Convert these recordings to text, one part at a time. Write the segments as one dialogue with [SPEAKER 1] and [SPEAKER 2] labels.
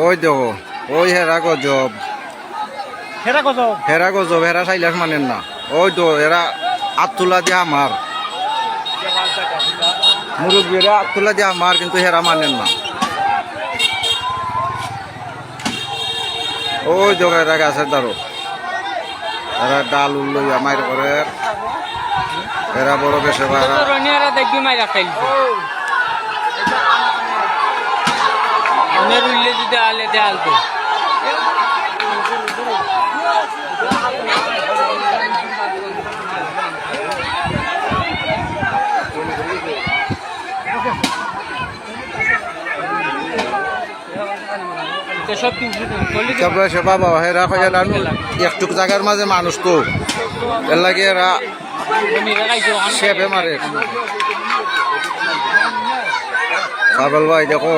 [SPEAKER 1] ওই দেখো ওই হেরা গজব হেরা গজব হেরা সাইলাস মানেন না ওই তো এরা আত্তুলা দিয়ে আমার মুরব্বীরা আত্তুলা দিয়ে আমার কিন্তু হেরা মানেন না ওই দেখো এরা গাছের দ্বারো এরা ডাল উল্লইয়া মায়ের করে এরা বড় বেশে
[SPEAKER 2] দেখবি মাইরা খাইছে উইলে যদি আলে দেয়ালতো
[SPEAKER 1] বাবা হেরা একটুক জায়গার মাঝে মানুষ তো এর লাগে এরা শেপে মারে পাগল ভাই দেখো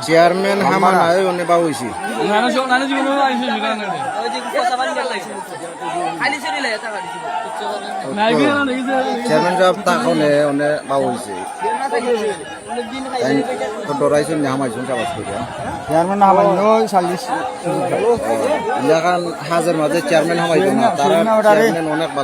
[SPEAKER 1] চেয়ারম্যান হামা নাই অনেক বা হয়েছি চেয়ারম্যান সাহেব তাকনে অনেক বা হয়েছে ডরাইছেন না হামাইছেন চাবাস করে চেয়ারম্যান হামাইনো 40 এলাকার হাজার মাঝে চেয়ারম্যান হামাইতো না তারা চেয়ারম্যান অনেক ভালো